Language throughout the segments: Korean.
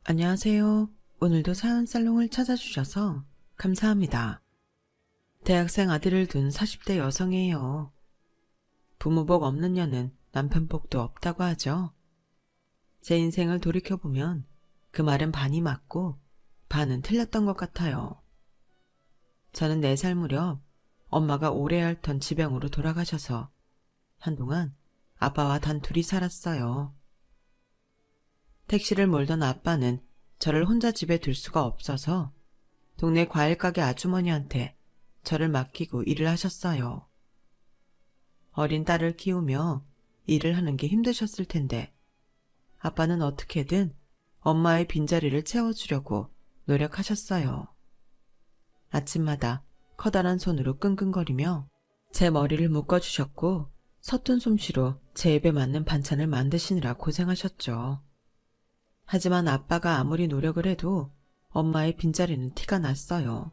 안녕하세요. 오늘도 사연 살롱을 찾아주셔서 감사합니다. 대학생 아들을 둔 40대 여성이에요. 부모복 없는 년은 남편복도 없다고 하죠. 제 인생을 돌이켜보면 그 말은 반이 맞고 반은 틀렸던 것 같아요. 저는 4살 무렵 엄마가 오래 앓던 지병으로 돌아가셔서 한동안 아빠와 단둘이 살았어요. 택시를 몰던 아빠는 저를 혼자 집에 둘 수가 없어서 동네 과일가게 아주머니한테 저를 맡기고 일을 하셨어요. 어린 딸을 키우며 일을 하는 게 힘드셨을 텐데 아빠는 어떻게든 엄마의 빈자리를 채워주려고 노력하셨어요. 아침마다 커다란 손으로 끙끙거리며 제 머리를 묶어주셨고 서툰 솜씨로 제 입에 맞는 반찬을 만드시느라 고생하셨죠. 하지만 아빠가 아무리 노력을 해도 엄마의 빈자리는 티가 났어요.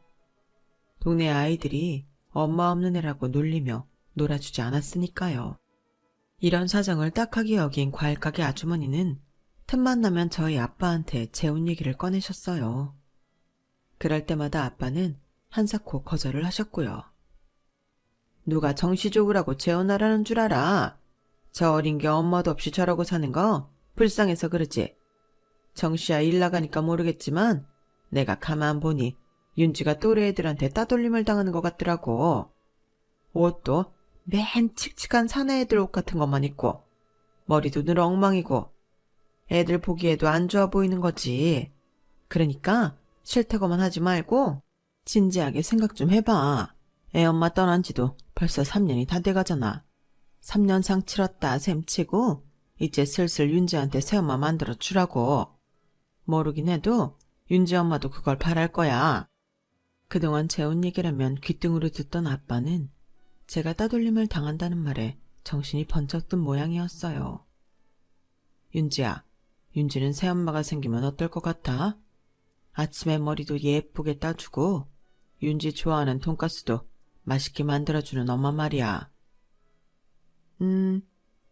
동네 아이들이 엄마 없는 애라고 놀리며 놀아주지 않았으니까요. 이런 사정을 딱하게 여긴 과일가게 아주머니는 틈만 나면 저희 아빠한테 재혼 얘기를 꺼내셨어요. 그럴 때마다 아빠는 한사코 거절을 하셨고요. 누가 정시 좋으라고 재혼하라는 줄 알아? 저 어린 게 엄마도 없이 저러고 사는 거 불쌍해서 그러지. 정시야 일 나가니까 모르겠지만 내가 가만 보니 윤지가 또래 애들한테 따돌림을 당하는 것 같더라고. 옷도 맨 칙칙한 사내 애들 옷 같은 것만 입고 머리도 늘 엉망이고 애들 보기에도 안 좋아 보이는 거지. 그러니까 싫다고만 하지 말고 진지하게 생각 좀 해봐. 애 엄마 떠난 지도 벌써 3년이 다 돼가잖아. 3년상 치렀다 셈치고 이제 슬슬 윤지한테 새엄마 만들어 주라고. 모르긴 해도 윤지 엄마도 그걸 바랄 거야. 그동안 재혼 얘기라면 귓등으로 듣던 아빠는 제가 따돌림을 당한다는 말에 정신이 번쩍 든 모양이었어요. 윤지야, 윤지는 새엄마가 생기면 어떨 것 같아? 아침에 머리도 예쁘게 따주고 윤지 좋아하는 돈가스도 맛있게 만들어주는 엄마 말이야.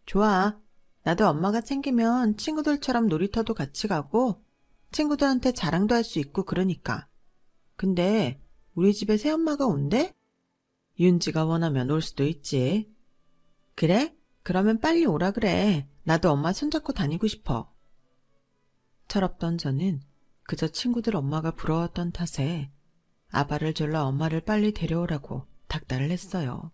좋아. 나도 엄마가 생기면 친구들처럼 놀이터도 같이 가고 친구들한테 자랑도 할 수 있고 그러니까. 근데 우리 집에 새엄마가 온대? 윤지가 원하면 올 수도 있지. 그래? 그러면 빨리 오라 그래. 나도 엄마 손잡고 다니고 싶어. 철없던 저는 그저 친구들 엄마가 부러웠던 탓에 아바를 졸라 엄마를 빨리 데려오라고 닥달을 했어요.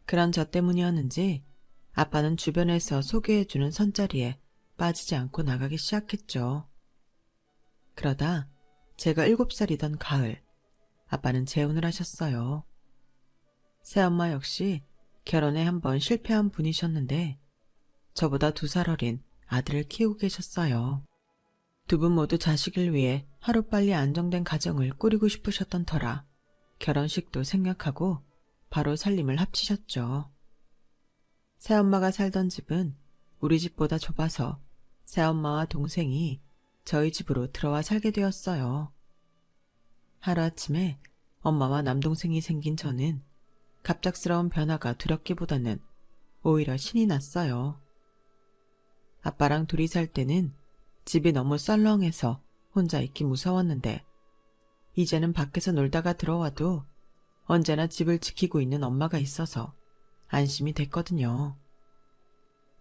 그런 저 때문이었는지 아빠는 주변에서 소개해주는 선자리에 빠지지 않고 나가기 시작했죠. 그러다 제가 7살이던 가을, 아빠는 재혼을 하셨어요. 새엄마 역시 결혼에 한 번 실패한 분이셨는데 저보다 2살 어린 아들을 키우고 계셨어요. 두 분 모두 자식을 위해 하루빨리 안정된 가정을 꾸리고 싶으셨던 터라 결혼식도 생략하고 바로 살림을 합치셨죠. 새엄마가 살던 집은 우리 집보다 좁아서 새엄마와 동생이 저희 집으로 들어와 살게 되었어요. 하루아침에 엄마와 남동생이 생긴 저는 갑작스러운 변화가 두렵기보다는 오히려 신이 났어요. 아빠랑 둘이 살 때는 집이 너무 썰렁해서 혼자 있기 무서웠는데 이제는 밖에서 놀다가 들어와도 언제나 집을 지키고 있는 엄마가 있어서 안심이 됐거든요.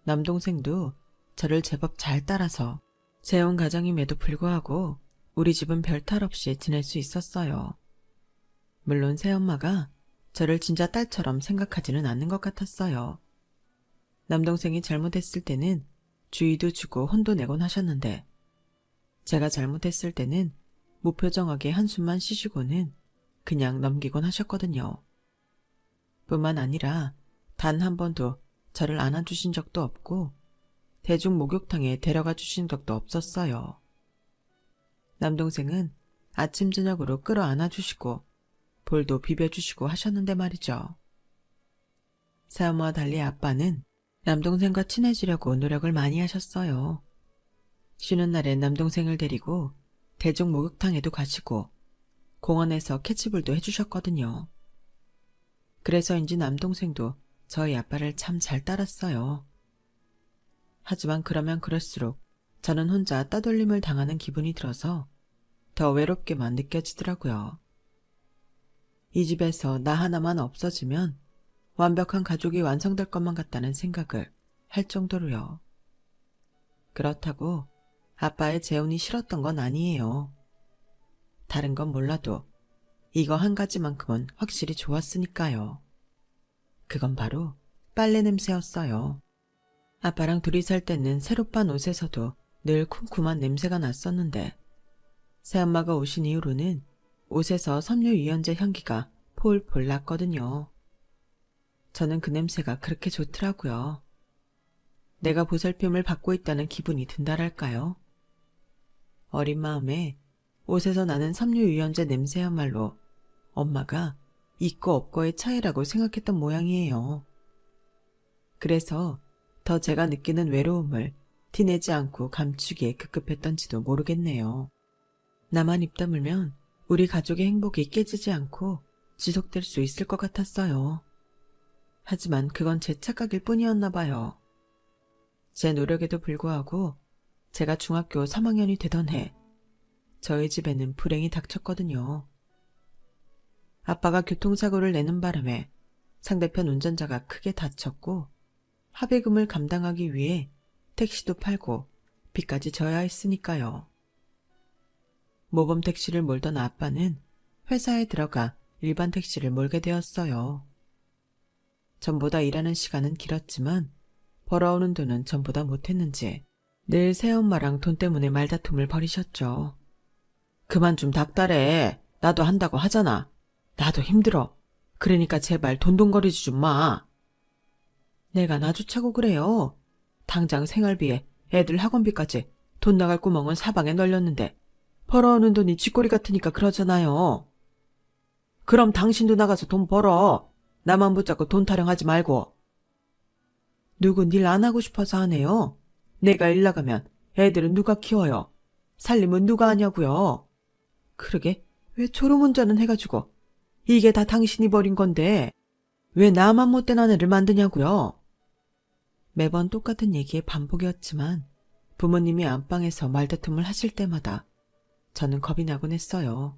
남동생도 저를 제법 잘 따라서 재혼 가정임에도 불구하고 우리 집은 별 탈 없이 지낼 수 있었어요. 물론 새엄마가 저를 진짜 딸처럼 생각하지는 않는 것 같았어요. 남동생이 잘못했을 때는 주의도 주고 혼도 내곤 하셨는데 제가 잘못했을 때는 무표정하게 한숨만 쉬시고는 그냥 넘기곤 하셨거든요. 뿐만 아니라 단 한 번도 저를 안아주신 적도 없고 대중 목욕탕에 데려가 주신 적도 없었어요. 남동생은 아침 저녁으로 끌어안아 주시고 볼도 비벼주시고 하셨는데 말이죠. 새엄마와 달리 아빠는 남동생과 친해지려고 노력을 많이 하셨어요. 쉬는 날엔 남동생을 데리고 대중 목욕탕에도 가시고 공원에서 캐치볼도 해주셨거든요. 그래서인지 남동생도 저희 아빠를 참 잘 따랐어요. 하지만 그러면 그럴수록 저는 혼자 따돌림을 당하는 기분이 들어서 더 외롭게만 느껴지더라고요. 이 집에서 나 하나만 없어지면 완벽한 가족이 완성될 것만 같다는 생각을 할 정도로요. 그렇다고 아빠의 재혼이 싫었던 건 아니에요. 다른 건 몰라도 이거 한 가지만큼은 확실히 좋았으니까요. 그건 바로 빨래 냄새였어요. 아빠랑 둘이 살 때는 새로 빤 옷에서도 늘 쿰쿰한 냄새가 났었는데 새엄마가 오신 이후로는 옷에서 섬유유연제 향기가 폴폴 났거든요. 저는 그 냄새가 그렇게 좋더라고요. 내가 보살핌을 받고 있다는 기분이 든달할까요? 어린 마음에 옷에서 나는 섬유유연제 냄새야말로 엄마가 있고 없고의 차이라고 생각했던 모양이에요. 그래서 더 제가 느끼는 외로움을 티내지 않고 감추기에 급급했던지도 모르겠네요. 나만 입 다물면 우리 가족의 행복이 깨지지 않고 지속될 수 있을 것 같았어요. 하지만 그건 제 착각일 뿐이었나 봐요. 제 노력에도 불구하고 제가 중학교 3학년이 되던 해 저희 집에는 불행이 닥쳤거든요. 아빠가 교통사고를 내는 바람에 상대편 운전자가 크게 다쳤고 합의금을 감당하기 위해 택시도 팔고 빚까지 져야 했으니까요. 모범 택시를 몰던 아빠는 회사에 들어가 일반 택시를 몰게 되었어요. 전보다 일하는 시간은 길었지만 벌어오는 돈은 전보다 못했는지 늘 새엄마랑 돈 때문에 말다툼을 벌이셨죠. 그만 좀 닥달해. 나도 한다고 하잖아. 나도 힘들어. 그러니까 제발 돈돈거리지 좀 마. 내가 나주차고 그래요. 당장 생활비에 애들 학원비까지 돈 나갈 구멍은 사방에 널렸는데 벌어오는 돈이 쥐꼬리 같으니까 그러잖아요. 그럼 당신도 나가서 돈 벌어. 나만 붙잡고 돈 타령하지 말고. 누군 일 안 하고 싶어서 하네요. 내가 일 나가면 애들은 누가 키워요. 살림은 누가 하냐고요. 그러게 왜 졸음운전은 해가지고 이게 다 당신이 버린 건데 왜 나만 못된 아내를 만드냐고요. 매번 똑같은 얘기의 반복이었지만 부모님이 안방에서 말다툼을 하실 때마다 저는 겁이 나곤 했어요.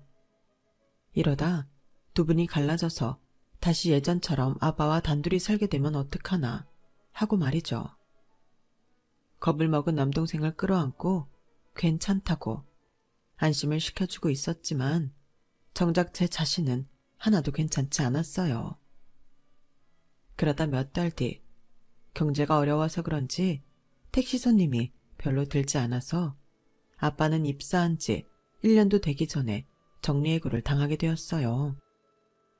이러다 두 분이 갈라져서 다시 예전처럼 아빠와 단둘이 살게 되면 어떡하나 하고 말이죠. 겁을 먹은 남동생을 끌어안고 괜찮다고 안심을 시켜주고 있었지만 정작 제 자신은 하나도 괜찮지 않았어요. 그러다 몇 달 뒤 경제가 어려워서 그런지 택시 손님이 별로 들지 않아서 아빠는 입사한 지 1년도 되기 전에 정리해고를 당하게 되었어요.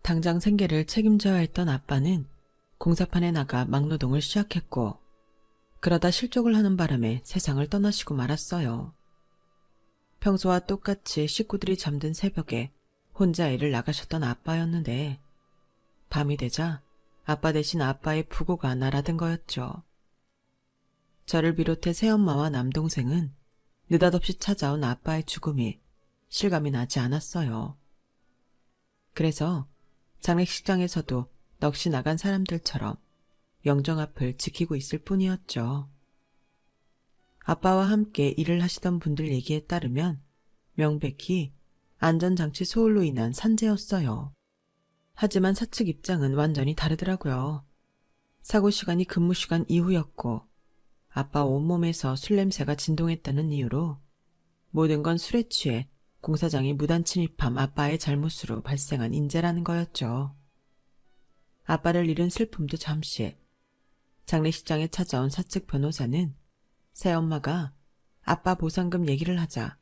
당장 생계를 책임져야 했던 아빠는 공사판에 나가 막노동을 시작했고 그러다 실족을 하는 바람에 세상을 떠나시고 말았어요. 평소와 똑같이 식구들이 잠든 새벽에 혼자 일을 나가셨던 아빠였는데 밤이 되자 아빠 대신 아빠의 부고가 날아든 거였죠. 저를 비롯해 새엄마와 남동생은 느닷없이 찾아온 아빠의 죽음이 실감이 나지 않았어요. 그래서 장례식장에서도 넋이 나간 사람들처럼 영정 앞을 지키고 있을 뿐이었죠. 아빠와 함께 일을 하시던 분들 얘기에 따르면 명백히 안전장치 소홀로 인한 산재였어요. 하지만 사측 입장은 완전히 다르더라고요. 사고 시간이 근무 시간 이후였고 아빠 온몸에서 술 냄새가 진동했다는 이유로 모든 건 술에 취해 공사장에 무단 침입한 아빠의 잘못으로 발생한 인재라는 거였죠. 아빠를 잃은 슬픔도 잠시. 장례식장에 찾아온 사측 변호사는 새엄마가 아빠 보상금 얘기를 하자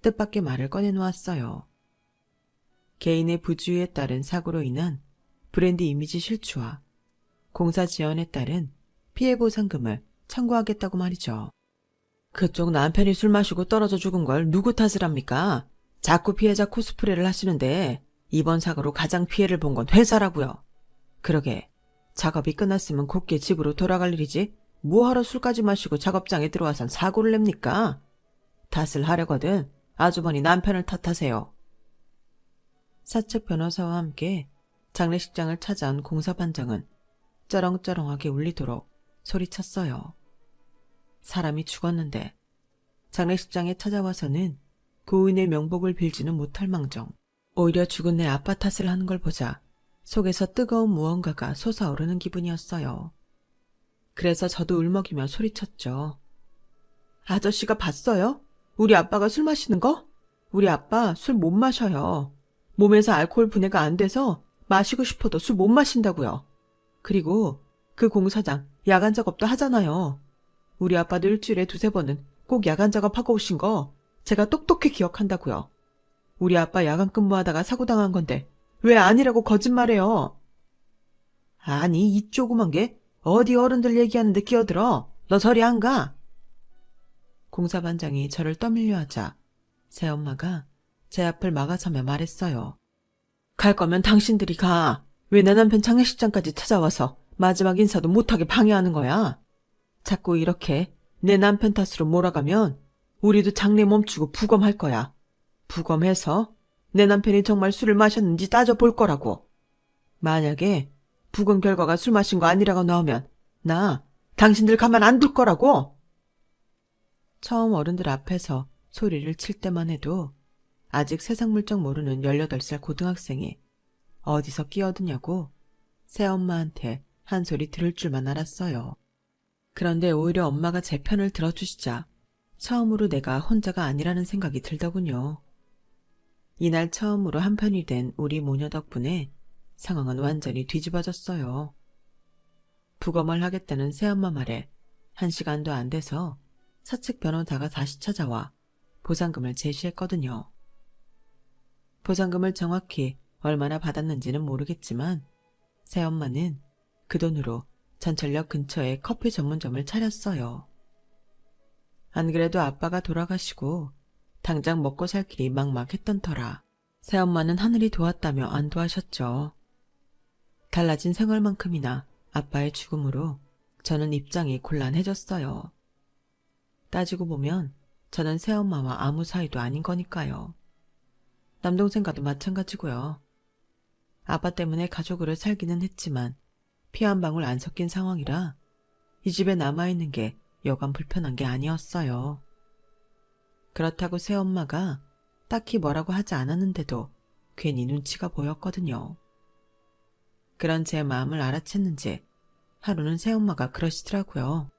뜻밖의 말을 꺼내놓았어요. 개인의 부주의에 따른 사고로 인한 브랜드 이미지 실추와 공사 지연에 따른 피해 보상금을 청구하겠다고 말이죠. 그쪽 남편이 술 마시고 떨어져 죽은 걸 누구 탓을 합니까? 자꾸 피해자 코스프레를 하시는데 이번 사고로 가장 피해를 본 건 회사라고요. 그러게 작업이 끝났으면 곱게 집으로 돌아갈 일이지 뭐하러 술까지 마시고 작업장에 들어와선 사고를 냅니까? 탓을 하려거든 아주머니 남편을 탓하세요. 사측 변호사와 함께 장례식장을 찾아온 공사반장은 쩌렁쩌렁하게 울리도록 소리쳤어요. 사람이 죽었는데 장례식장에 찾아와서는 고인의 명복을 빌지는 못할 망정 오히려 죽은 내 아빠 탓을 하는 걸 보자 속에서 뜨거운 무언가가 솟아오르는 기분이었어요. 그래서 저도 울먹이며 소리쳤죠. 아저씨가 봤어요? 우리 아빠가 술 마시는 거? 우리 아빠 술 못 마셔요. 몸에서 알코올 분해가 안 돼서 마시고 싶어도 술 못 마신다고요. 그리고 그 공사장 야간 작업도 하잖아요. 우리 아빠도 일주일에 2-3번은 꼭 야간 작업하고 오신 거 제가 똑똑히 기억한다고요. 우리 아빠 야간 근무하다가 사고 당한 건데 왜 아니라고 거짓말해요? 아니 이 조그만 게 어디 어른들 얘기하는데 끼어들어. 너 저리 안 가. 공사반장이 저를 떠밀려 하자 새엄마가 제 앞을 막아서며 말했어요. 갈 거면 당신들이 가. 왜 내 남편 장례식장까지 찾아와서 마지막 인사도 못하게 방해하는 거야? 자꾸 이렇게 내 남편 탓으로 몰아가면 우리도 장례 멈추고 부검할 거야. 부검해서 내 남편이 정말 술을 마셨는지 따져볼 거라고. 만약에 부검 결과가 술 마신 거 아니라고 나오면 나 당신들 가만 안 둘 거라고. 처음 어른들 앞에서 소리를 칠 때만 해도 아직 세상 물정 모르는 18살 고등학생이 어디서 끼어드냐고 새엄마한테 한 소리 들을 줄만 알았어요. 그런데 오히려 엄마가 제 편을 들어주시자 처음으로 내가 혼자가 아니라는 생각이 들더군요. 이날 처음으로 한편이 된 우리 모녀 덕분에 상황은 완전히 뒤집어졌어요. 부검을 하겠다는 새엄마 말에 1시간도 안 돼서 사측 변호사가 다시 찾아와 보상금을 제시했거든요. 보상금을 정확히 얼마나 받았는지는 모르겠지만 새엄마는 그 돈으로 전철역 근처에 커피 전문점을 차렸어요. 안 그래도 아빠가 돌아가시고 당장 먹고 살 길이 막막했던 터라 새엄마는 하늘이 도왔다며 안도하셨죠. 달라진 생활만큼이나 아빠의 죽음으로 저는 입장이 곤란해졌어요. 따지고 보면 저는 새엄마와 아무 사이도 아닌 거니까요. 남동생과도 마찬가지고요. 아빠 때문에 가족으로 살기는 했지만 피 한 방울 안 섞인 상황이라 이 집에 남아있는 게 여간 불편한 게 아니었어요. 그렇다고 새엄마가 딱히 뭐라고 하지 않았는데도 괜히 눈치가 보였거든요. 그런 제 마음을 알아챘는지 하루는 새엄마가 그러시더라고요.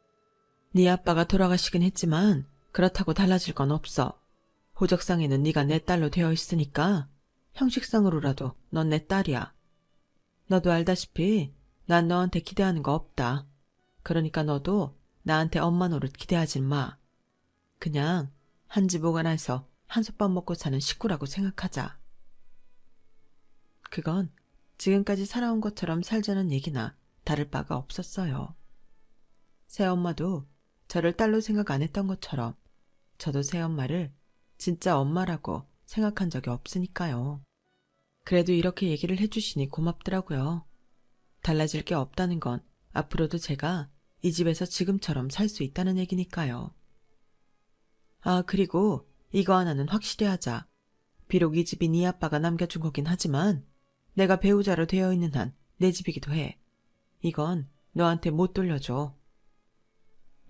네 아빠가 돌아가시긴 했지만 그렇다고 달라질 건 없어. 호적상에는 네가 내 딸로 되어 있으니까 형식상으로라도 넌 내 딸이야. 너도 알다시피 난 너한테 기대하는 거 없다. 그러니까 너도 나한테 엄마 노릇 기대하지 마. 그냥 한 집 오가나서 한솥밥 먹고 사는 식구라고 생각하자. 그건 지금까지 살아온 것처럼 살자는 얘기나 다를 바가 없었어요. 새엄마도 저를 딸로 생각 안 했던 것처럼 저도 새엄마를 진짜 엄마라고 생각한 적이 없으니까요. 그래도 이렇게 얘기를 해주시니 고맙더라고요. 달라질 게 없다는 건 앞으로도 제가 이 집에서 지금처럼 살 수 있다는 얘기니까요. 아, 그리고 이거 하나는 확실히 하자. 비록 이 집이 네 아빠가 남겨준 거긴 하지만 내가 배우자로 되어 있는 한 내 집이기도 해. 이건 너한테 못 돌려줘.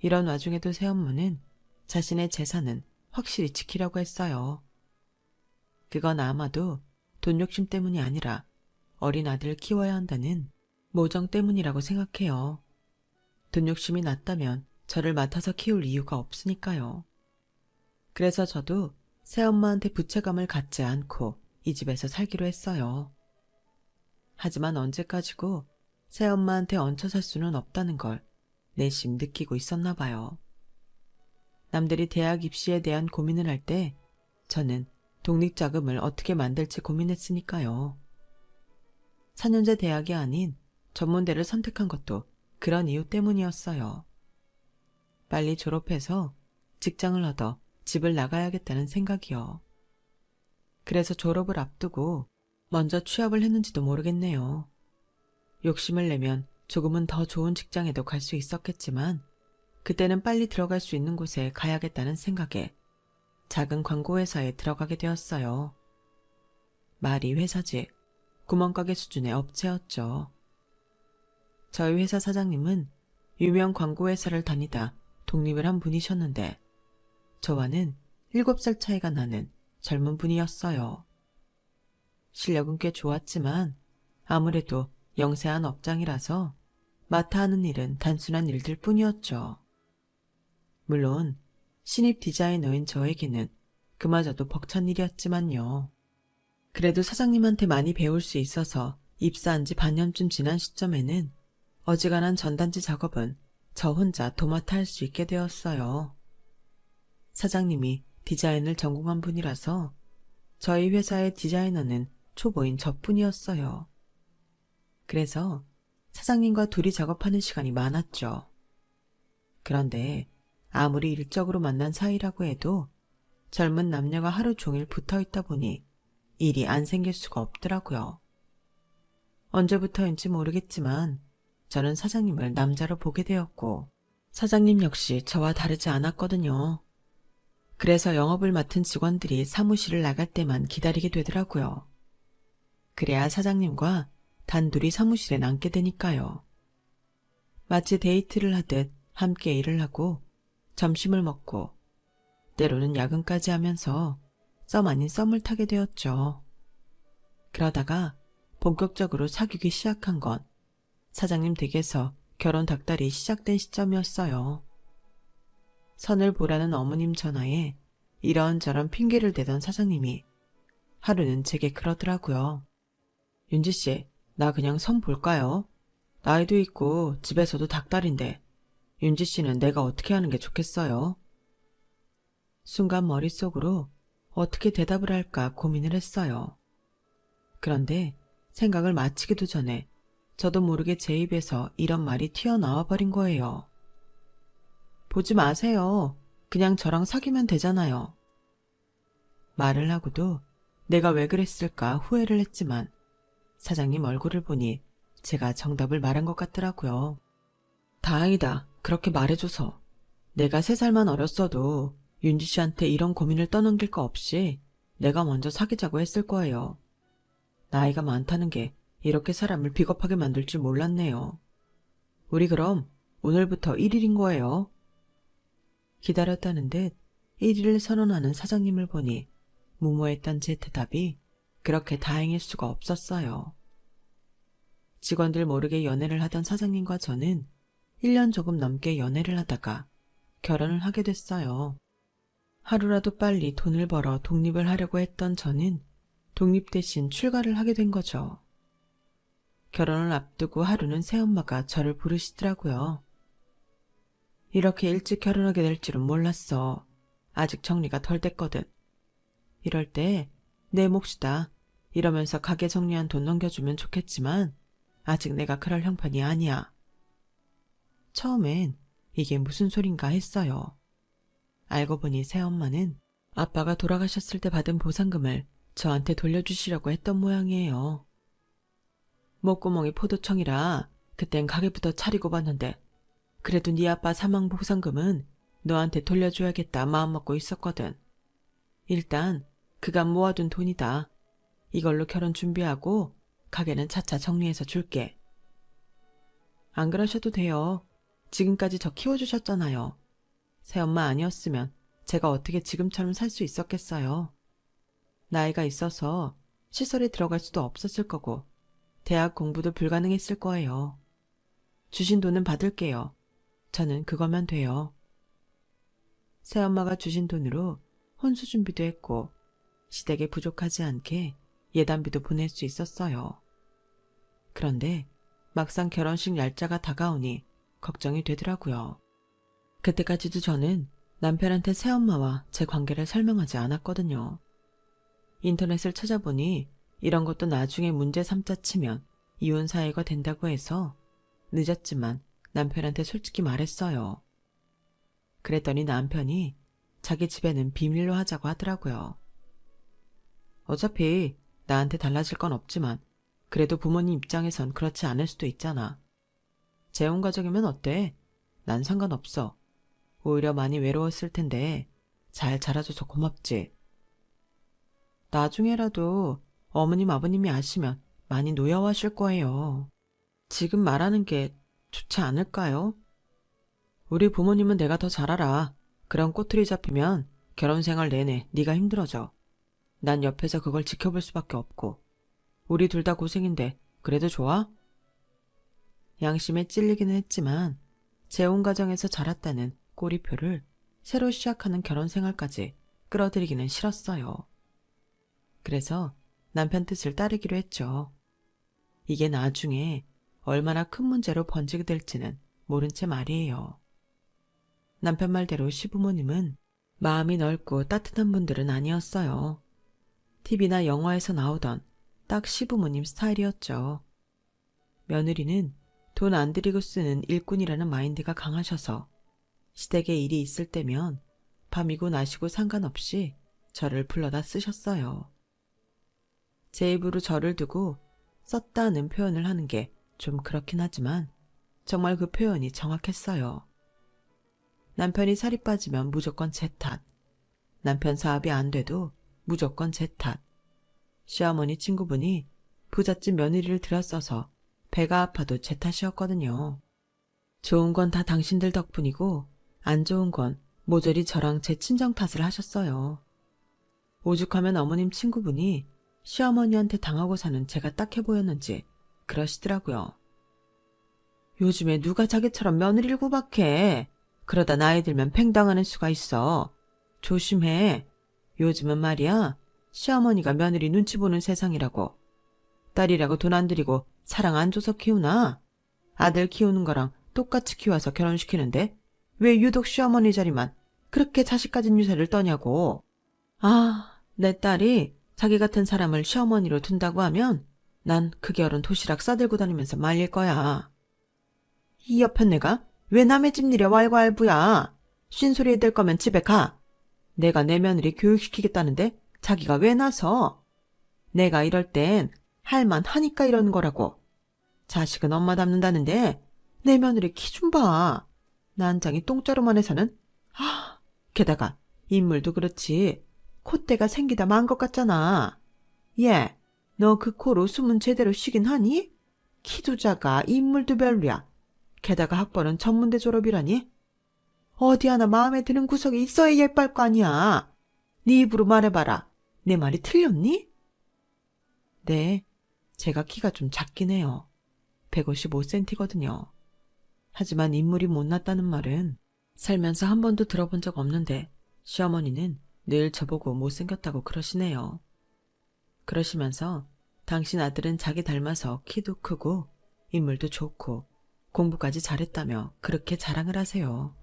이런 와중에도 새엄마는 자신의 재산은 확실히 지키려고 했어요. 그건 아마도 돈 욕심 때문이 아니라 어린 아들을 키워야 한다는 모정 때문이라고 생각해요. 돈 욕심이 났다면 저를 맡아서 키울 이유가 없으니까요. 그래서 저도 새엄마한테 부채감을 갖지 않고 이 집에서 살기로 했어요. 하지만 언제까지고 새엄마한테 얹혀 살 수는 없다는 걸 내심 느끼고 있었나 봐요. 남들이 대학 입시에 대한 고민을 할 때 저는 독립자금을 어떻게 만들지 고민했으니까요. 4년제 대학이 아닌 전문대를 선택한 것도 그런 이유 때문이었어요. 빨리 졸업해서 직장을 얻어 집을 나가야겠다는 생각이요. 그래서 졸업을 앞두고 먼저 취업을 했는지도 모르겠네요. 욕심을 내면 조금은 더 좋은 직장에도 갈 수 있었겠지만 그때는 빨리 들어갈 수 있는 곳에 가야겠다는 생각에 작은 광고회사에 들어가게 되었어요. 말이 회사지 구멍가게 수준의 업체였죠. 저희 회사 사장님은 유명 광고회사를 다니다 독립을 한 분이셨는데 저와는 7살 차이가 나는 젊은 분이었어요. 실력은 꽤 좋았지만 아무래도 영세한 업장이라서 맡아 하는 일은 단순한 일들 뿐이었죠. 물론 신입 디자이너인 저에게는 그마저도 벅찬 일이었지만요. 그래도 사장님한테 많이 배울 수 있어서 입사한 지 반년쯤 지난 시점에는 어지간한 전단지 작업은 저 혼자 도맡아 할 수 있게 되었어요. 사장님이 디자인을 전공한 분이라서 저희 회사의 디자이너는 초보인 저뿐이었어요. 그래서 사장님과 둘이 작업하는 시간이 많았죠. 그런데 아무리 일적으로 만난 사이라고 해도 젊은 남녀가 하루 종일 붙어 있다 보니 일이 안 생길 수가 없더라고요. 언제부터인지 모르겠지만 저는 사장님을 남자로 보게 되었고 사장님 역시 저와 다르지 않았거든요. 그래서 영업을 맡은 직원들이 사무실을 나갈 때만 기다리게 되더라고요. 그래야 사장님과 단둘이 사무실에 남게 되니까요. 마치 데이트를 하듯 함께 일을 하고 점심을 먹고 때로는 야근까지 하면서 썸 아닌 썸을 타게 되었죠. 그러다가 본격적으로 사귀기 시작한 건 사장님 댁에서 결혼 닭달이 시작된 시점이었어요. 선을 보라는 어머님 전화에 이런저런 핑계를 대던 사장님이 하루는 제게 그러더라고요. 윤지씨, 나 그냥 선 볼까요? 나이도 있고 집에서도 닭달인데 윤지씨는 내가 어떻게 하는 게 좋겠어요? 순간 머릿속으로 어떻게 대답을 할까 고민을 했어요. 그런데 생각을 마치기도 전에 저도 모르게 제 입에서 이런 말이 튀어나와 버린 거예요. 보지 마세요. 그냥 저랑 사귀면 되잖아요. 말을 하고도 내가 왜 그랬을까 후회를 했지만 사장님 얼굴을 보니 제가 정답을 말한 것 같더라고요. 다행이다. 그렇게 말해줘서. 내가 3살만 어렸어도 윤지 씨한테 이런 고민을 떠넘길 거 없이 내가 먼저 사귀자고 했을 거예요. 나이가 많다는 게 이렇게 사람을 비겁하게 만들 줄 몰랐네요. 우리 그럼 오늘부터 1일인 거예요. 기다렸다는 듯 1일을 선언하는 사장님을 보니 무모했던 제 대답이 그렇게 다행일 수가 없었어요. 직원들 모르게 연애를 하던 사장님과 저는 1년 조금 넘게 연애를 하다가 결혼을 하게 됐어요. 하루라도 빨리 돈을 벌어 독립을 하려고 했던 저는 독립 대신 출가를 하게 된 거죠. 결혼을 앞두고 하루는 새엄마가 저를 부르시더라고요. 이렇게 일찍 결혼하게 될 줄은 몰랐어. 아직 정리가 덜 됐거든. 이럴 때 내 몫이다. 이러면서 가게 정리한 돈 넘겨주면 좋겠지만 아직 내가 그럴 형편이 아니야. 처음엔 이게 무슨 소린가 했어요. 알고 보니 새엄마는 아빠가 돌아가셨을 때 받은 보상금을 저한테 돌려주시려고 했던 모양이에요. 목구멍이 포도청이라 그땐 가게부터 차리고 봤는데 그래도 네 아빠 사망 보상금은 너한테 돌려줘야겠다 마음먹고 있었거든. 일단 그간 모아둔 돈이다. 이걸로 결혼 준비하고 가게는 차차 정리해서 줄게. 안 그러셔도 돼요. 지금까지 저 키워주셨잖아요. 새엄마 아니었으면 제가 어떻게 지금처럼 살 수 있었겠어요. 나이가 있어서 시설에 들어갈 수도 없었을 거고 대학 공부도 불가능했을 거예요. 주신 돈은 받을게요. 저는 그거면 돼요. 새엄마가 주신 돈으로 혼수 준비도 했고 시댁에 부족하지 않게 예단비도 보낼 수 있었어요. 그런데 막상 결혼식 날짜가 다가오니 걱정이 되더라고요. 그때까지도 저는 남편한테 새엄마와 제 관계를 설명하지 않았거든요. 인터넷을 찾아보니 이런 것도 나중에 문제 삼자 치면 이혼 사유가 된다고 해서 늦었지만 남편한테 솔직히 말했어요. 그랬더니 남편이 자기 집에는 비밀로 하자고 하더라고요. 어차피 나한테 달라질 건 없지만 그래도 부모님 입장에선 그렇지 않을 수도 있잖아. 재혼 가족이면 어때? 난 상관없어. 오히려 많이 외로웠을 텐데 잘 자라줘서 고맙지. 나중에라도 어머님 아버님이 아시면 많이 노여워하실 거예요. 지금 말하는 게 좋지 않을까요? 우리 부모님은 내가 더 잘 알아. 그런 꼬투리 잡히면 결혼 생활 내내 네가 힘들어져. 난 옆에서 그걸 지켜볼 수밖에 없고. 우리 둘 다 고생인데 그래도 좋아? 양심에 찔리기는 했지만 재혼 가정에서 자랐다는 꼬리표를 새로 시작하는 결혼 생활까지 끌어들이기는 싫었어요. 그래서 남편 뜻을 따르기로 했죠. 이게 나중에 얼마나 큰 문제로 번지게 될지는 모른 채 말이에요. 남편 말대로 시부모님은 마음이 넓고 따뜻한 분들은 아니었어요. TV나 영화에서 나오던 딱 시부모님 스타일이었죠. 며느리는 돈 안 들이고 쓰는 일꾼이라는 마인드가 강하셔서 시댁에 일이 있을 때면 밤이고 낮이고 상관없이 저를 불러다 쓰셨어요. 제 입으로 저를 두고 썼다는 표현을 하는 게 좀 그렇긴 하지만 정말 그 표현이 정확했어요. 남편이 살이 빠지면 무조건 제 탓. 남편 사업이 안 돼도 무조건 제 탓. 시어머니 친구분이 부잣집 며느리를 들여써서 배가 아파도 제 탓이었거든요. 좋은 건 다 당신들 덕분이고 안 좋은 건 모조리 저랑 제 친정 탓을 하셨어요. 오죽하면 어머님 친구분이 시어머니한테 당하고 사는 제가 딱해 보였는지 그러시더라고요. 요즘에 누가 자기처럼 며느리를 구박해. 그러다 나이 들면 팽당하는 수가 있어. 조심해. 요즘은 말이야. 시어머니가 며느리 눈치 보는 세상이라고. 딸이라고 돈 안 들이고 사랑 안 줘서 키우나? 아들 키우는 거랑 똑같이 키워서 결혼시키는데 왜 유독 시어머니 자리만 그렇게 자식 가진 유세를 떠냐고. 아, 내 딸이 자기 같은 사람을 시어머니로 둔다고 하면 난 그 결혼 도시락 싸들고 다니면서 말릴 거야. 이 옆엔 내가 왜 남의 집 일에 왈가왈부야. 쉰소리 해댈 거면 집에 가. 내가 내 며느리 교육시키겠다는데 자기가 왜 나서. 내가 이럴 땐 할만하니까 이러는 거라고. 자식은 엄마 닮는다는데 내 며느리 키 좀 봐. 난장이 똥자루만 해서는. 게다가 인물도 그렇지. 콧대가 생기다 만 것 같잖아. 얘, 너 그 코로 숨은 제대로 쉬긴 하니? 키도 작아, 인물도 별로야. 게다가 학벌은 전문대 졸업이라니? 어디 하나 마음에 드는 구석이 있어야 예쁠 거 아니야. 네 입으로 말해봐라. 내 말이 틀렸니? 네, 제가 키가 좀 작긴 해요. 155cm거든요. 하지만 인물이 못났다는 말은 살면서 한 번도 들어본 적 없는데 시어머니는 늘 저보고 못생겼다고 그러시네요. 그러시면서 당신 아들은 자기 닮아서 키도 크고 인물도 좋고 공부까지 잘했다며 그렇게 자랑을 하세요.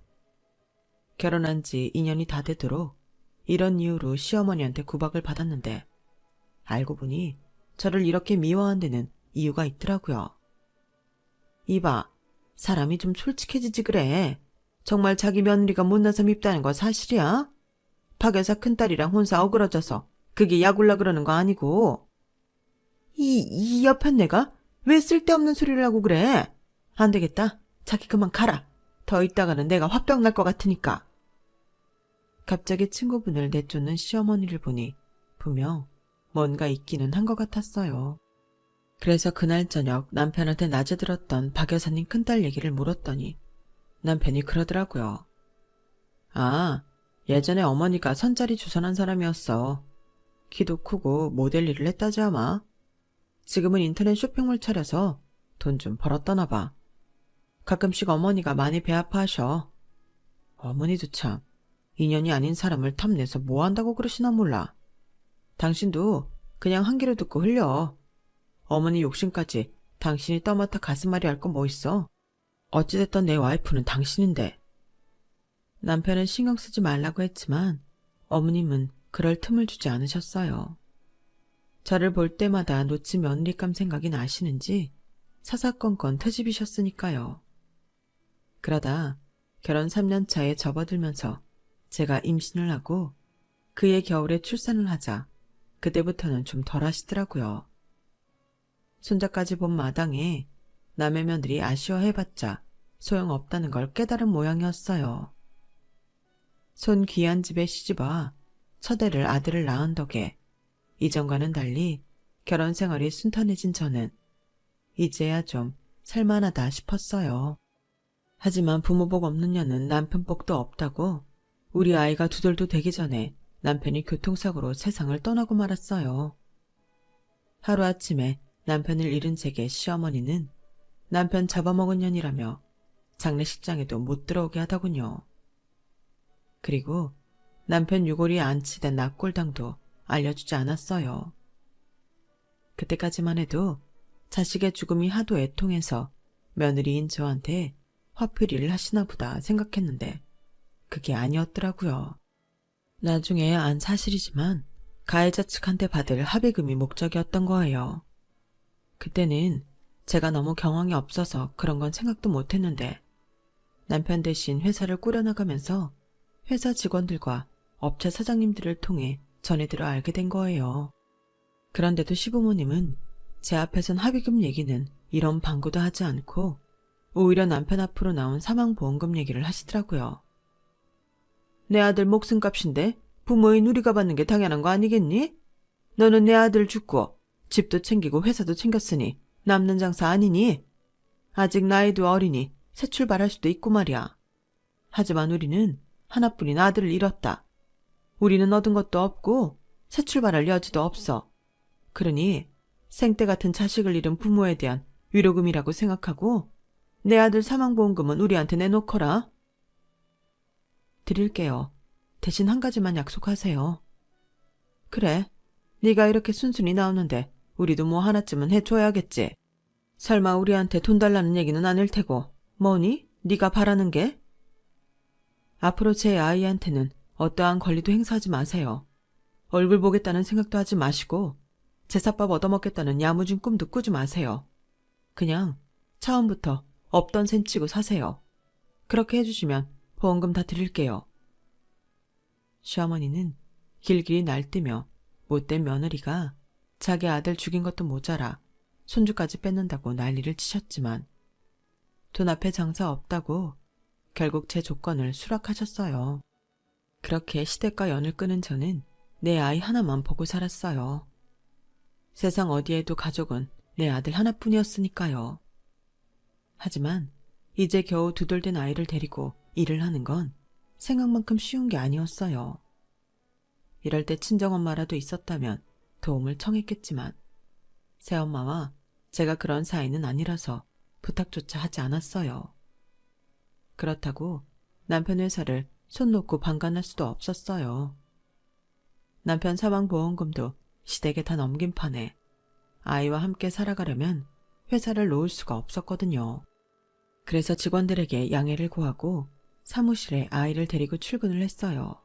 결혼한 지 2년이 다 되도록 이런 이유로 시어머니한테 구박을 받았는데 알고 보니 저를 이렇게 미워한 데는 이유가 있더라고요. 이봐, 사람이 좀 솔직해지지 그래. 정말 자기 며느리가 못나서 밉다는 거 사실이야? 박 여사 큰딸이랑 혼사 어그러져서 그게 약올라 그러는 거 아니고. 이 옆엔 내가 왜 쓸데없는 소리를 하고 그래? 안 되겠다. 자기 그만 가라. 더 있다가는 내가 화병 날 것 같으니까. 갑자기 친구분을 내쫓는 시어머니를 보니 분명 뭔가 있기는 한 것 같았어요. 그래서 그날 저녁 남편한테 낮에 들었던 박 여사님 큰딸 얘기를 물었더니 남편이 그러더라고요. 아, 예전에 어머니가 선자리 주선한 사람이었어. 키도 크고 모델 일을 했다지 아마. 지금은 인터넷 쇼핑몰 차려서 돈 좀 벌었더나 봐. 가끔씩 어머니가 많이 배 아파하셔. 어머니도 참 인연이 아닌 사람을 탐내서 뭐 한다고 그러시나 몰라. 당신도 그냥 한 귀로 듣고 흘려. 어머니 욕심까지 당신이 떠맡아 가슴앓이 할 거 뭐 있어. 어찌됐던 내 와이프는 당신인데. 남편은 신경 쓰지 말라고 했지만 어머님은 그럴 틈을 주지 않으셨어요. 저를 볼 때마다 놓친 며느리감 생각이 나시는지 사사건건 트집이셨으니까요. 그러다 결혼 3년 차에 접어들면서 제가 임신을 하고 그해 겨울에 출산을 하자 그때부터는 좀 덜 하시더라고요. 손자까지 본 마당에 남의 며느리 아쉬워해봤자 소용없다는 걸 깨달은 모양이었어요. 손 귀한 집에 시집와 첫애를 아들을 낳은 덕에 이전과는 달리 결혼 생활이 순탄해진 저는 이제야 좀 살만하다 싶었어요. 하지만 부모 복 없는 년은 남편 복도 없다고 우리 아이가 2돌도 되기 전에 남편이 교통사고로 세상을 떠나고 말았어요. 하루아침에 남편을 잃은 제게 시어머니는 남편 잡아먹은 년이라며 장례식장에도 못 들어오게 하더군요. 그리고 남편 유골이 안치된 납골당도 알려주지 않았어요. 그때까지만 해도 자식의 죽음이 하도 애통해서 며느리인 저한테 화풀이를 하시나 보다 생각했는데 그게 아니었더라고요. 나중에 안 사실이지만 가해자 측한테 받을 합의금이 목적이었던 거예요. 그때는 제가 너무 경황이 없어서 그런 건 생각도 못했는데 남편 대신 회사를 꾸려나가면서 회사 직원들과 업체 사장님들을 통해 전해들어 알게 된 거예요. 그런데도 시부모님은 제 앞에선 합의금 얘기는 이런 방구도 하지 않고 오히려 남편 앞으로 나온 사망보험금 얘기를 하시더라고요. 내 아들 목숨값인데 부모인 우리가 받는 게 당연한 거 아니겠니? 너는 내 아들 죽고 집도 챙기고 회사도 챙겼으니 남는 장사 아니니? 아직 나이도 어리니 새 출발할 수도 있고 말이야. 하지만 우리는 하나뿐인 아들을 잃었다. 우리는 얻은 것도 없고 새 출발할 여지도 없어. 그러니 생때 같은 자식을 잃은 부모에 대한 위로금이라고 생각하고 내 아들 사망보험금은 우리한테 내놓거라. 드릴게요. 대신 한 가지만 약속하세요. 그래, 네가 이렇게 순순히 나오는데 우리도 뭐 하나쯤은 해줘야겠지. 설마 우리한테 돈 달라는 얘기는 아닐 테고 뭐니? 네가 바라는 게? 앞으로 제 아이한테는 어떠한 권리도 행사하지 마세요. 얼굴 보겠다는 생각도 하지 마시고 제사밥 얻어먹겠다는 야무진 꿈도 꾸지 마세요. 그냥 처음부터 없던 셈 치고 사세요. 그렇게 해주시면 보험금 다 드릴게요. 시어머니는 길길이 날뛰며 못된 며느리가 자기 아들 죽인 것도 모자라 손주까지 뺏는다고 난리를 치셨지만 돈 앞에 장사 없다고 결국 제 조건을 수락하셨어요. 그렇게 시댁과 연을 끊은 저는 내 아이 하나만 보고 살았어요. 세상 어디에도 가족은 내 아들 하나뿐이었으니까요. 하지만 이제 겨우 2돌 된 아이를 데리고 일을 하는 건 생각만큼 쉬운 게 아니었어요. 이럴 때 친정엄마라도 있었다면 도움을 청했겠지만 새엄마와 제가 그런 사이는 아니라서 부탁조차 하지 않았어요. 그렇다고 남편 회사를 손 놓고 방관할 수도 없었어요. 남편 사망보험금도 시댁에 다 넘긴 판에 아이와 함께 살아가려면 회사를 놓을 수가 없었거든요. 그래서 직원들에게 양해를 구하고 사무실에 아이를 데리고 출근을 했어요.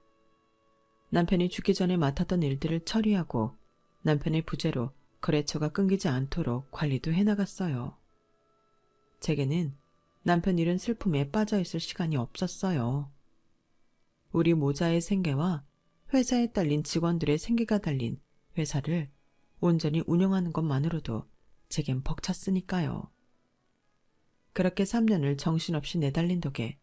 남편이 죽기 전에 맡았던 일들을 처리하고 남편의 부재로 거래처가 끊기지 않도록 관리도 해나갔어요. 제게는 남편 잃은 슬픔에 빠져있을 시간이 없었어요. 우리 모자의 생계와 회사에 딸린 직원들의 생계가 달린 회사를 온전히 운영하는 것만으로도 제겐 벅찼으니까요. 그렇게 3년을 정신없이 내달린 덕에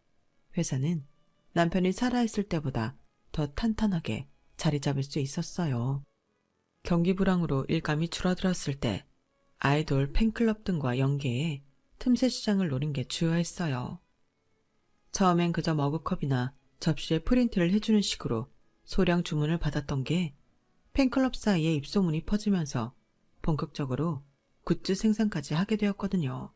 회사는 남편이 살아있을 때보다 더 탄탄하게 자리 잡을 수 있었어요. 경기 불황으로 일감이 줄어들었을 때 아이돌 팬클럽 등과 연계해 틈새 시장을 노린 게 주요했어요. 처음엔 그저 머그컵이나 접시에 프린트를 해주는 식으로 소량 주문을 받았던 게 팬클럽 사이에 입소문이 퍼지면서 본격적으로 굿즈 생산까지 하게 되었거든요.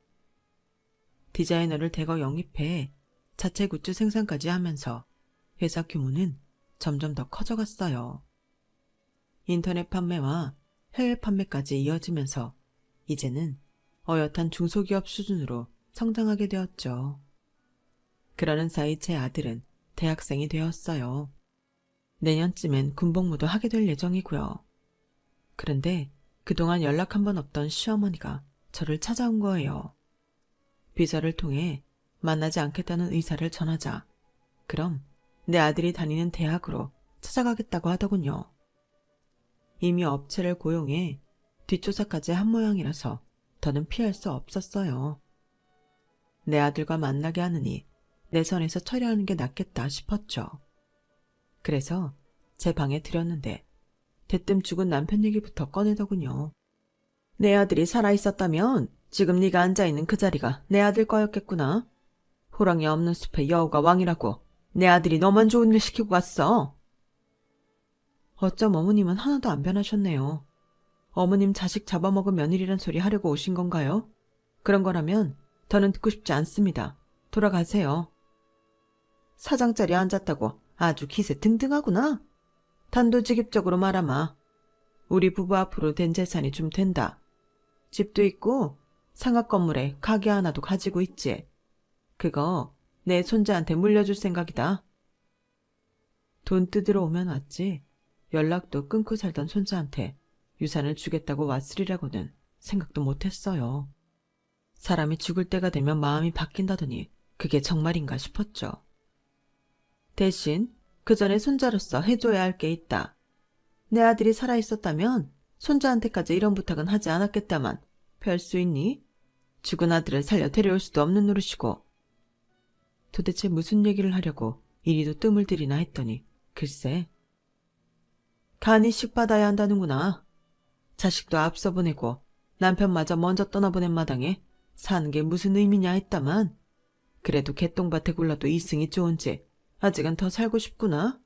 디자이너를 대거 영입해 자체 굿즈 생산까지 하면서 회사 규모는 점점 더 커져갔어요. 인터넷 판매와 해외 판매까지 이어지면서 이제는 어엿한 중소기업 수준으로 성장하게 되었죠. 그러는 사이 제 아들은 대학생이 되었어요. 내년쯤엔 군복무도 하게 될 예정이고요. 그런데 그동안 연락 한 번 없던 시어머니가 저를 찾아온 거예요. 비서를 통해 만나지 않겠다는 의사를 전하자 그럼 내 아들이 다니는 대학으로 찾아가겠다고 하더군요. 이미 업체를 고용해 뒷조사까지 한 모양이라서 더는 피할 수 없었어요. 내 아들과 만나게 하느니 내 선에서 처리하는 게 낫겠다 싶었죠. 그래서 제 방에 들였는데 대뜸 죽은 남편 얘기부터 꺼내더군요. 내 아들이 살아있었다면 지금 네가 앉아있는 그 자리가 내 아들 거였겠구나. 호랑이 없는 숲의 여우가 왕이라고 내 아들이 너만 좋은 일 시키고 갔어. 어쩜 어머님은 하나도 안 변하셨네요. 어머님 자식 잡아먹은 며느리란 소리 하려고 오신 건가요? 그런 거라면 더는 듣고 싶지 않습니다. 돌아가세요. 사장 자리에 앉았다고 아주 기세 등등하구나. 단도직입적으로 말하마. 우리 부부 앞으로 된 재산이 좀 된다. 집도 있고 상업 건물에 가게 하나도 가지고 있지. 그거 내 손자한테 물려줄 생각이다. 돈 뜯으러 오면 왔지. 연락도 끊고 살던 손자한테 유산을 주겠다고 왔으리라고는 생각도 못했어요. 사람이 죽을 때가 되면 마음이 바뀐다더니 그게 정말인가 싶었죠. 대신 그 전에 손자로서 해줘야 할 게 있다. 내 아들이 살아있었다면 손자한테까지 이런 부탁은 하지 않았겠다만 별 수 있니? 죽은 아들을 살려 데려올 수도 없는 노릇이고. 도대체 무슨 얘기를 하려고 이리도 뜸을 들이나 했더니 글쎄. 간이식 받아야 한다는구나. 자식도 앞서 보내고 남편마저 먼저 떠나보낸 마당에 사는 게 무슨 의미냐 했다만 그래도 개똥밭에 굴러도 이승이 좋은지 아직은 더 살고 싶구나.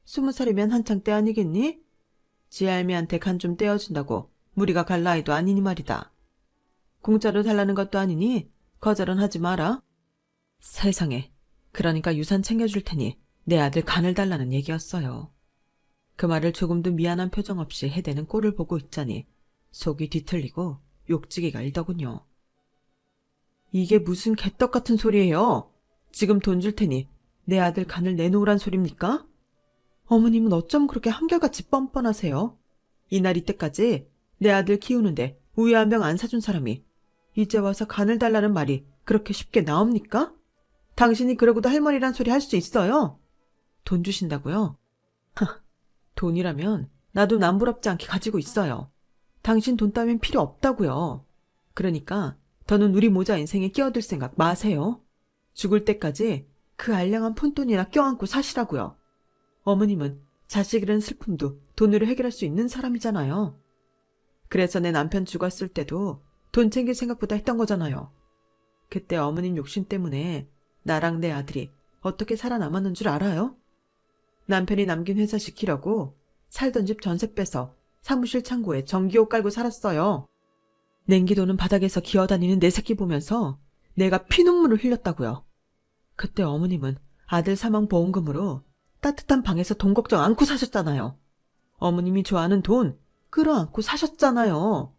20살이면 한창 때 아니겠니? 지 할미한테 간 좀 떼어준다고 무리가 갈 나이도 아니니 말이다. 공짜로 달라는 것도 아니니 거절은 하지 마라. 세상에, 그러니까 유산 챙겨줄 테니 내 아들 간을 달라는 얘기였어요. 그 말을 조금도 미안한 표정 없이 해대는 꼴을 보고 있자니 속이 뒤틀리고 욕지기가 일더군요. 이게 무슨 개떡 같은 소리예요. 지금 돈 줄 테니 내 아들 간을 내놓으란 소립니까? 어머님은 어쩜 그렇게 한결같이 뻔뻔하세요? 이날 이때까지 내 아들 키우는데 우유 한 병 안 사준 사람이 이제 와서 간을 달라는 말이 그렇게 쉽게 나옵니까? 당신이 그러고도 할머니란 소리 할 수 있어요? 돈 주신다고요? 돈이라면 나도 남부럽지 않게 가지고 있어요. 당신 돈 따윈 필요 없다고요. 그러니까 더는 우리 모자 인생에 끼어들 생각 마세요. 죽을 때까지 그 알량한 푼돈이나 껴안고 사시라고요. 어머님은 자식 잃은 슬픔도 돈으로 해결할 수 있는 사람이잖아요. 그래서 내 남편 죽었을 때도 돈 챙길 생각보다 했던 거잖아요. 그때 어머님 욕심 때문에 나랑 내 아들이 어떻게 살아남았는 줄 알아요? 남편이 남긴 회사 지키려고 살던 집 전세 빼서 사무실 창고에 전기옷 깔고 살았어요. 냉기도는 바닥에서 기어다니는 내 새끼 보면서 내가 피눈물을 흘렸다고요. 그때 어머님은 아들 사망 보험금으로 따뜻한 방에서 돈 걱정 않고 사셨잖아요. 어머님이 좋아하는 돈 끌어안고 사셨잖아요.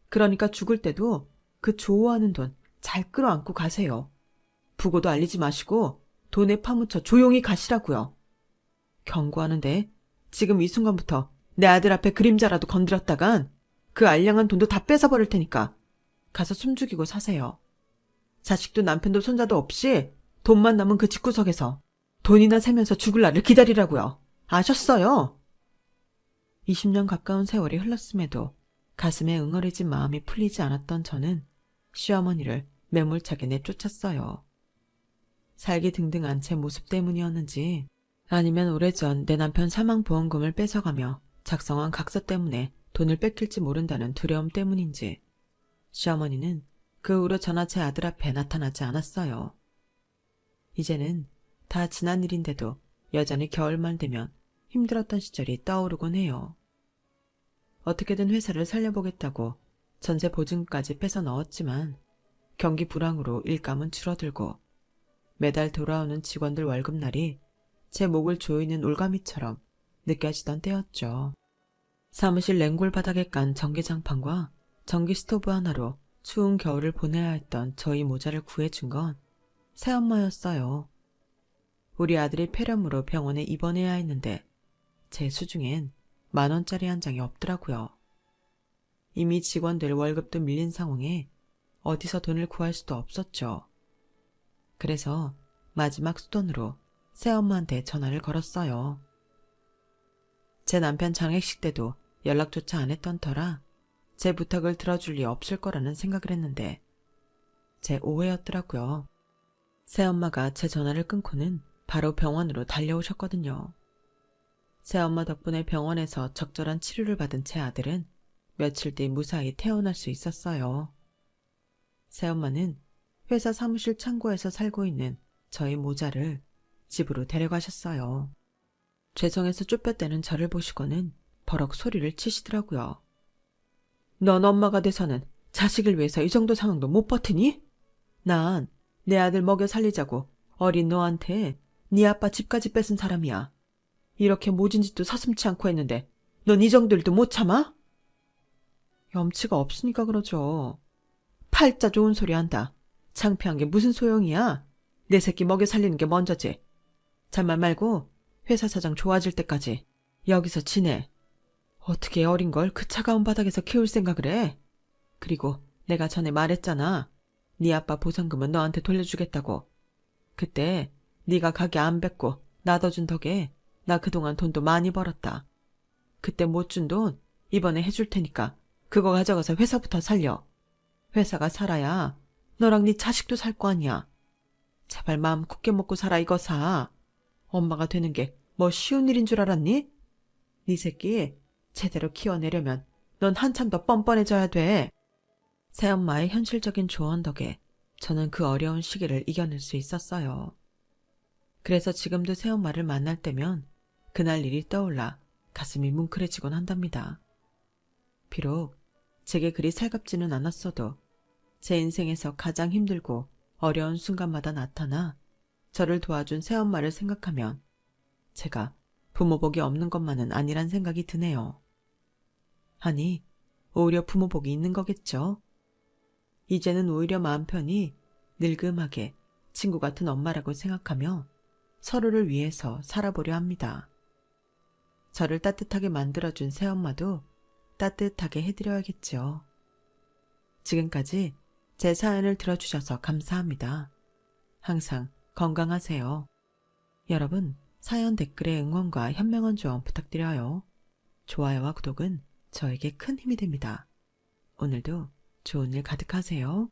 그러니까 죽을 때도 그 좋아하는 돈 잘 끌어안고 가세요. 부고도 알리지 마시고 돈에 파묻혀 조용히 가시라고요. 경고하는데 지금 이 순간부터 내 아들 앞에 그림자라도 건드렸다간 그 알량한 돈도 다 뺏어버릴 테니까 가서 숨죽이고 사세요. 자식도 남편도 손자도 없이 돈만 남은 그 집구석에서 돈이나 세면서 죽을 날을 기다리라고요. 아셨어요? 20년 가까운 세월이 흘렀음에도 가슴에 응어리진 마음이 풀리지 않았던 저는 시어머니를 매몰차게 내쫓았어요. 살기 등등한 제 모습 때문이었는지 아니면 오래전 내 남편 사망보험금을 뺏어가며 작성한 각서 때문에 돈을 뺏길지 모른다는 두려움 때문인지 시어머니는 그 후로 저나 제 아들 앞에 나타나지 않았어요. 이제는 다 지난 일인데도 여전히 겨울만 되면 힘들었던 시절이 떠오르곤 해요. 어떻게든 회사를 살려보겠다고 전세 보증까지 빼서 넣었지만 경기 불황으로 일감은 줄어들고 매달 돌아오는 직원들 월급날이 제 목을 조이는 올가미처럼 느껴지던 때였죠. 사무실 냉골 바닥에 깐 전기장판과 전기 스토브 하나로 추운 겨울을 보내야 했던 저희 모자를 구해준 건 새엄마였어요. 우리 아들이 폐렴으로 병원에 입원해야 했는데 제 수중엔 10,000원짜리 한 장이 없더라고요. 이미 직원들 월급도 밀린 상황에 어디서 돈을 구할 수도 없었죠. 그래서 마지막 수돈으로 새엄마한테 전화를 걸었어요. 제 남편 장례식 때도 연락조차 안 했던 터라 제 부탁을 들어줄 리 없을 거라는 생각을 했는데 제 오해였더라고요. 새엄마가 제 전화를 끊고는 바로 병원으로 달려오셨거든요. 새엄마 덕분에 병원에서 적절한 치료를 받은 제 아들은 며칠 뒤 무사히 태어날 수 있었어요. 새엄마는 회사 사무실 창고에서 살고 있는 저희 모자를 집으로 데려가셨어요. 죄송해서 쭈뼛대는 저를 보시고는 버럭 소리를 치시더라고요. 넌 엄마가 돼서는 자식을 위해서 이 정도 상황도 못 버티니? 난 내 아들 먹여 살리자고 어린 너한테 네 아빠 집까지 뺏은 사람이야. 이렇게 모진 짓도 서슴지 않고 했는데 넌 이 정도 일도 못 참아? 염치가 없으니까 그러죠. 팔자 좋은 소리 한다. 창피한 게 무슨 소용이야? 내 새끼 먹여 살리는 게 먼저지. 잔말 말고 회사 사장 좋아질 때까지 여기서 지내. 어떻게 어린 걸 그 차가운 바닥에서 키울 생각을 해? 그리고 내가 전에 말했잖아. 네 아빠 보상금은 너한테 돌려주겠다고. 그때 네가 가게 안 뱉고 놔둬준 덕에 나 그동안 돈도 많이 벌었다. 그때 못 준 돈 이번에 해줄 테니까 그거 가져가서 회사부터 살려. 회사가 살아야 너랑 네 자식도 살 거 아니야. 제발 마음 굳게 먹고 살아 이거사. 엄마가 되는 게 뭐 쉬운 일인 줄 알았니? 네 새끼 제대로 키워내려면 넌 한참 더 뻔뻔해져야 돼. 새엄마의 현실적인 조언 덕에 저는 그 어려운 시기를 이겨낼 수 있었어요. 그래서 지금도 새엄마를 만날 때면 그날 일이 떠올라 가슴이 뭉클해지곤 한답니다. 비록 제게 그리 살갑지는 않았어도 제 인생에서 가장 힘들고 어려운 순간마다 나타나 저를 도와준 새엄마를 생각하면 제가 부모복이 없는 것만은 아니란 생각이 드네요. 아니, 오히려 부모복이 있는 거겠죠. 이제는 오히려 마음 편히 늙음하게 친구 같은 엄마라고 생각하며 서로를 위해서 살아보려 합니다. 저를 따뜻하게 만들어준 새엄마도 따뜻하게 해드려야겠죠. 지금까지 제 사연을 들어주셔서 감사합니다. 항상 건강하세요. 여러분, 사연 댓글에 응원과 현명한 조언 부탁드려요. 좋아요와 구독은 저에게 큰 힘이 됩니다. 오늘도 좋은 일 가득하세요.